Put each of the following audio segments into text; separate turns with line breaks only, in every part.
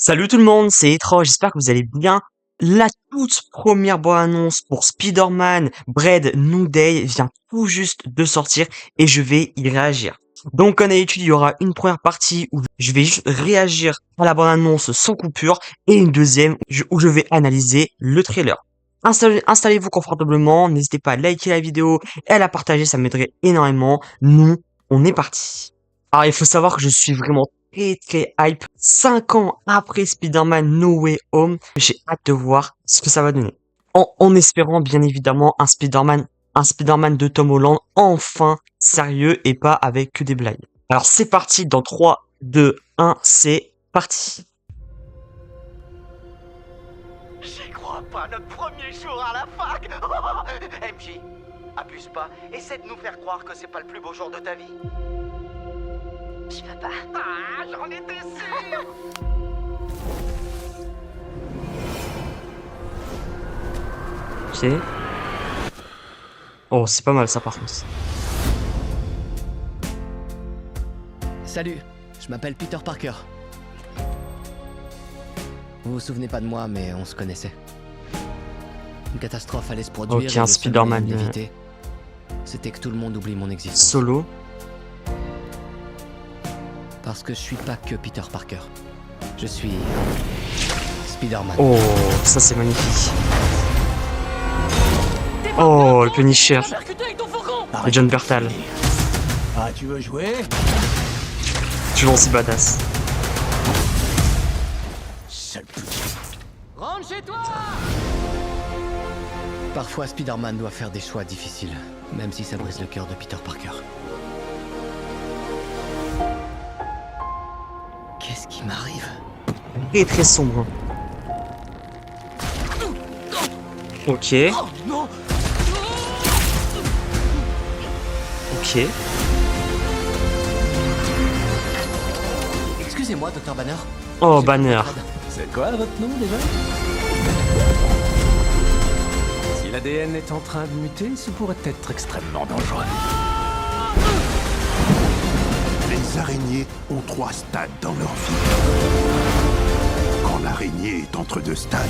Salut tout le monde, c'est Etro, j'espère que vous allez bien. La toute première bande-annonce pour Spider-Man Bread New Day vient tout juste de sortir et je vais y réagir. Donc comme d'habitude, il y aura une première partie où je vais juste réagir à la bande-annonce sans coupure et une deuxième où je vais analyser le trailer. Installez-vous confortablement, n'hésitez pas à liker la vidéo et à la partager, ça m'aiderait énormément. Nous, on est parti. Alors il faut savoir que je suis vraiment très hype. 5 ans après Spider-Man No Way Home, j'ai hâte de voir ce que ça va donner. En espérant bien évidemment un Spider-Man de Tom Holland enfin sérieux et pas avec que des blagues. Alors c'est parti dans 3, 2, 1, c'est parti.
J'y crois pas, notre premier jour à la fac. MJ, abuse pas, essaie de nous faire croire que c'est pas le plus beau jour de ta vie.
Je peux pas.
Ah, j'en étais sûr.
Ok. Oh, c'est pas mal ça par contre.
Salut, je m'appelle Peter Parker. Vous vous souvenez pas de moi, mais on se connaissait. Une catastrophe allait se produire.
Ok,
et
un
le seul
Spider-Man,
moyen d'éviter, c'était que tout le monde oublie mon existence.
Solo.
Parce que je suis pas que Peter Parker. Je suis Spider-Man.
Oh, ça c'est magnifique. Oh, le Punisher. Et John Bertal.
Ah, tu veux jouer?
Toujours aussi badass.
Sale petit.
Rentre chez toi. Parfois, Spider-Man doit faire des choix difficiles, même si ça brise le cœur de Peter Parker. Qu'est-ce qui m'arrive?
Très sombre. Ok.
Oh non!
Ok.
Excusez-moi, Dr. Banner.
Oh,
J'ai
Banner.
pas compris.
C'est quoi votre nom déjà? Si l'ADN est en train de muter, ce pourrait être extrêmement dangereux.
Les araignées ont 3 stades dans leur vie. Quand l'araignée est entre 2 stades,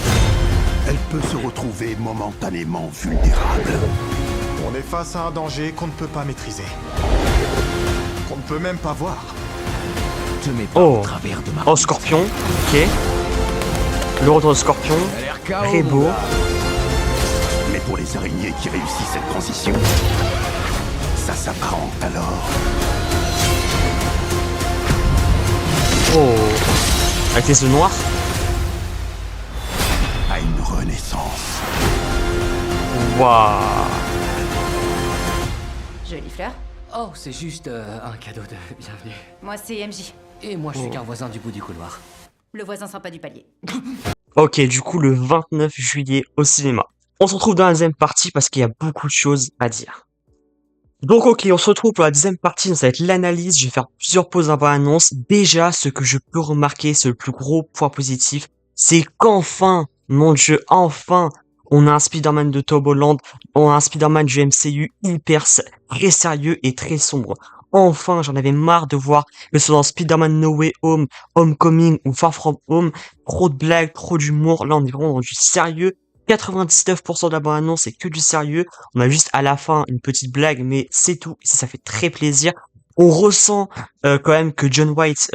elle peut se retrouver momentanément vulnérable.
On est face à un danger qu'on ne peut pas maîtriser. Qu'on ne peut même pas voir.
Te mets pas
Oh.
au travers de ma
Oh, Scorpion. Ok. Le retour de Scorpion.
Ça a l'air chaos,
Très beau.
mon gars.
Mais pour les araignées qui réussissent cette transition, ça s'apparente alors
Oh. Avec les yeux noirs.
à une renaissance.
Waouh.
Jolie fleur.
Oh, c'est juste un cadeau de bienvenue.
Moi, c'est MJ.
Et moi, je suis qu'un voisin du bout du couloir.
Le voisin sympa du palier.
Ok, du coup, le 29 juillet au cinéma. On se retrouve dans la deuxième partie parce qu'il y a beaucoup de choses à dire. Donc ok, on se retrouve pour la deuxième partie, ça va être l'analyse, je vais faire plusieurs pauses avant l'annonce. Déjà, ce que je peux remarquer, c'est le plus gros point positif, c'est qu'enfin, mon Dieu, enfin, on a un Spider-Man de Tom Holland, on a un Spider-Man du MCU très sérieux et très sombre. Enfin, j'en avais marre de voir que ce soit dans Spider-Man No Way Home, Homecoming ou Far From Home, trop de blagues, trop d'humour, là on est vraiment dans du sérieux. 99% de la bande-annonce, c'est que du sérieux. On a juste à la fin une petite blague, mais c'est tout. Ça fait très plaisir. On ressent quand même que John White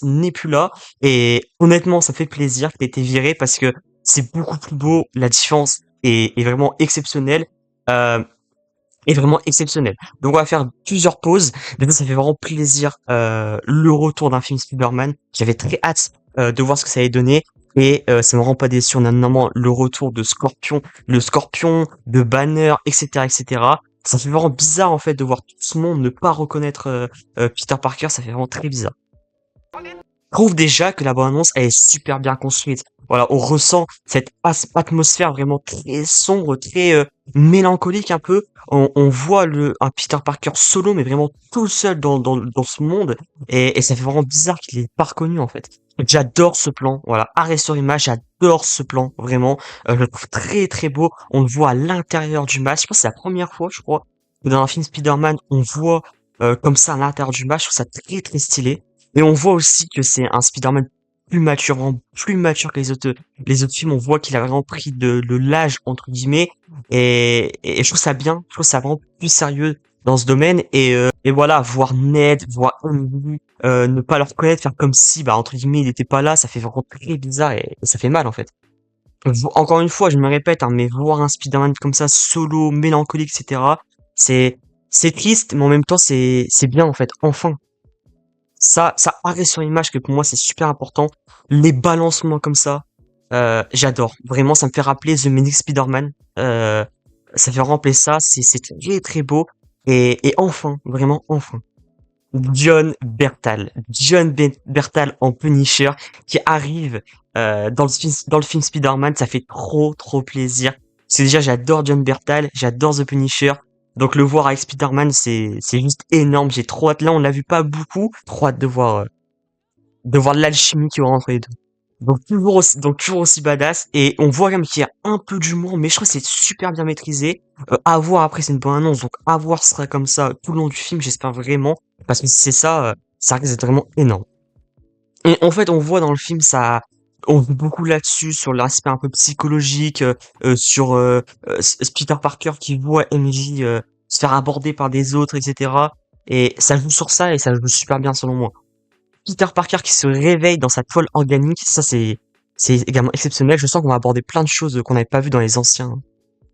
n'est plus là. Et honnêtement, ça fait plaisir qu'il ait été viré parce que c'est beaucoup plus beau. La différence est vraiment exceptionnelle. Euh, est vraiment exceptionnelle. Donc on va faire plusieurs pauses. Mais ça fait vraiment plaisir le retour d'un film Spider-Man. J'avais très hâte de voir ce que ça allait donner. Et ça me rend pas déçu. On a notamment le retour de Scorpion, le Scorpion, de Banner, etc., etc. Ça fait vraiment bizarre en fait de voir tout ce monde ne pas reconnaître Peter Parker. Ça fait vraiment très bizarre. Je trouve déjà que la bande-annonce elle est super bien construite. Voilà, on ressent cette atmosphère vraiment très sombre, très mélancolique un peu. On voit un Peter Parker solo, mais vraiment tout seul dans ce monde. Et ça fait vraiment bizarre qu'il est pas reconnu en fait. J'adore ce plan. Voilà, arrêt sur image, j'adore ce plan vraiment. Je le trouve très beau. On le voit à l'intérieur du masque. Je pense que c'est la première fois, je crois, que dans un film Spider-Man, on voit comme ça à l'intérieur du masque. Je trouve ça très stylé. Et on voit aussi que c'est un Spider-Man plus mature, vraiment plus mature que les autres films. On voit qu'il a vraiment pris de l'âge, entre guillemets, et je trouve ça bien, je trouve ça vraiment plus sérieux dans ce domaine, et voilà, voir Ned, voir Emily, ne pas le reconnaître, faire comme si, bah, entre guillemets, il était pas là, ça fait vraiment très bizarre, et ça fait mal, en fait. Encore une fois, je me répète, hein, mais voir un Spider-Man comme ça, solo, mélancolique, etc., c'est triste, mais en même temps, c'est bien, en fait, enfin. Ça arrête sur l'image, que pour moi, c'est super important. Les balancements comme ça, j'adore. Vraiment, ça me fait rappeler The Amazing Spider-Man. Ça fait rappeler ça, c'est très très beau. Et enfin, vraiment enfin, Bertal en Punisher qui arrive dans le film Spider-Man, ça fait trop trop plaisir. C'est déjà, j'adore John Bertal, j'adore The Punisher. Donc le voir avec Spider-Man, c'est juste énorme. J'ai trop hâte. Là, on l'a vu pas beaucoup. Trop hâte de voir l'alchimie qui aura entre les deux. Donc toujours aussi badass, et on voit quand même qu'il y a un peu d'humour, mais je trouve que c'est super bien maîtrisé. À voir, après, c'est une bonne annonce, donc à voir, ce sera comme ça tout le long du film, j'espère vraiment, parce que si c'est ça, ça risque d'être vraiment énorme. Et en fait, on voit dans le film, ça, on joue beaucoup là-dessus, sur l'aspect un peu psychologique, sur Peter Parker qui voit MJ se faire aborder par des autres, etc. Et ça joue sur ça, et ça joue super bien selon moi. Peter Parker qui se réveille dans sa toile organique, ça c'est également exceptionnel. Je sens qu'on va aborder plein de choses qu'on n'avait pas vues dans les anciens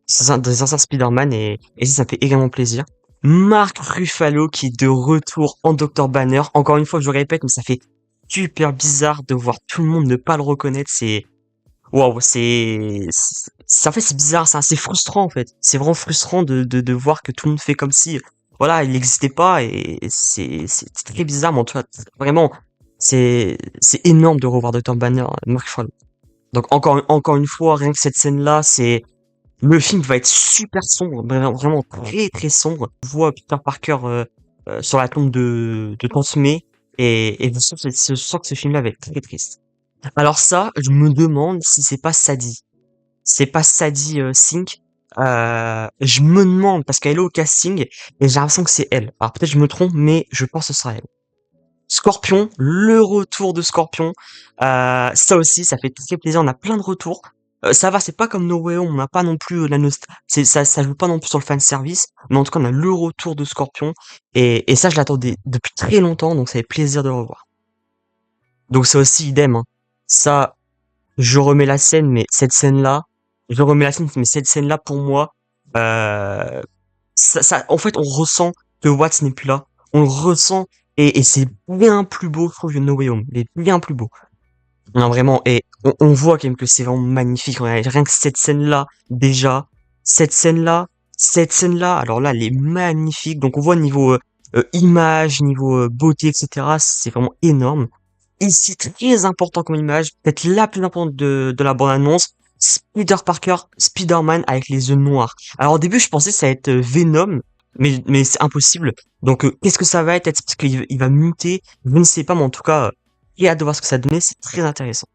Spider-Man, et ça me fait également plaisir. Mark Ruffalo qui est de retour en Dr. Banner. Encore une fois, je le répète, mais ça fait super bizarre de voir tout le monde ne pas le reconnaître. Waouh, en fait, c'est bizarre, c'est assez frustrant, en fait. C'est vraiment frustrant de voir que tout le monde fait comme si, voilà, il n'existait pas, et c'est très bizarre, mais en tout cas, vraiment, c'est énorme de revoir Dr. Banner, Mark Ruffalo. Donc, encore une fois, rien que cette scène-là, le film va être super sombre, vraiment très très sombre. On voit Peter Parker, sur la tombe de Tante May, et je sens que ce film-là va être très triste. Alors ça, je me demande si c'est pas Sadie. C'est pas Sadie Sink. Je me demande, parce qu'elle est au casting, et j'ai l'impression que c'est elle. Alors peut-être je me trompe, mais je pense que ce sera elle. Scorpion, le retour de Scorpion. Ça aussi, ça fait très plaisir. On a plein de retours. Ça va, c'est pas comme No Way Home, on n'a pas non plus la ça joue pas non plus sur le fan service, mais en tout cas, on a le retour de Scorpion, et ça, je l'attendais depuis très longtemps, donc ça fait plaisir de le revoir. Donc c'est aussi idem, hein. Ça, je remets la scène, mais cette scène-là, pour moi, en fait, on ressent que Watts n'est plus là. On le ressent, et c'est bien plus beau, je trouve, que No Way Home. Il est bien plus beau. Non, vraiment, et on voit quand même que c'est vraiment magnifique. Rien que cette scène-là, déjà, cette scène-là, alors là, elle est magnifique. Donc on voit niveau image, niveau beauté, etc., c'est vraiment énorme. Et c'est très important comme image, peut-être la plus importante de la bande-annonce, Peter Parker, Spider-Man avec les yeux noirs. Alors au début, je pensais que ça allait être Venom, mais c'est impossible. Donc qu'est-ce que ça va être? Est-ce qu'il va muter? Je ne sais pas, mais en tout cas, j'ai hâte de voir ce que ça donnait, c'est très intéressant.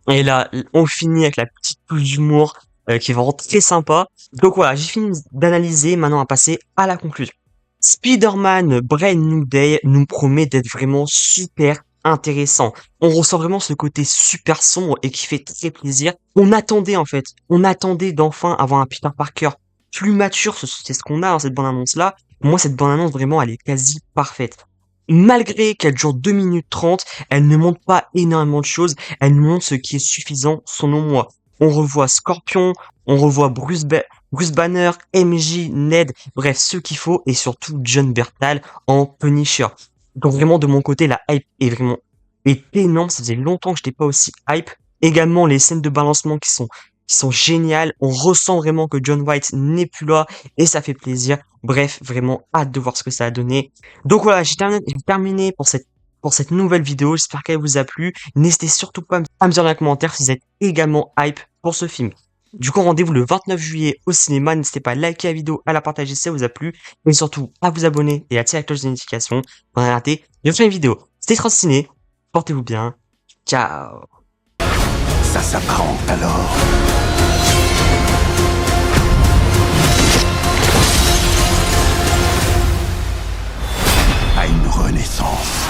Et là, on finit avec la petite touche d'humour qui est vraiment très sympa. Donc voilà, j'ai fini d'analyser, maintenant on va passer à la conclusion. Spider-Man Brand New Day nous promet d'être vraiment super intéressant. On ressent vraiment ce côté super sombre et qui fait très plaisir. On attendait d'enfin avoir un Peter Parker plus mature, c'est ce qu'on a dans cette bande-annonce-là. Moi, cette bande-annonce, vraiment, elle est quasi parfaite. Malgré qu'elle dure 2 minutes 30, elle ne montre pas énormément de choses, elle nous montre ce qui est suffisant selon moi. On revoit Scorpion, on revoit Bruce Banner, MJ, Ned, bref, ce qu'il faut, et surtout John Bertal en Punisher. Donc vraiment, de mon côté, la hype est énorme, ça faisait longtemps que j'étais pas aussi hype. Également, les scènes de balancement qui sont géniales, on ressent vraiment que John White n'est plus là, et ça fait plaisir. Bref, vraiment hâte de voir ce que ça a donné. Donc voilà, j'ai terminé pour cette nouvelle vidéo, j'espère qu'elle vous a plu. N'hésitez surtout pas à me dire dans les commentaires si vous êtes également hype pour ce film. Du coup, rendez-vous le 29 juillet au cinéma. N'hésitez pas à liker la vidéo, à la partager si ça vous a plu, et surtout à vous abonner et à activer la cloche de notification pour ne rien rater de prochaines vidéos. C'était Transciné, portez-vous bien, ciao.
Ça s'apparente alors à une renaissance.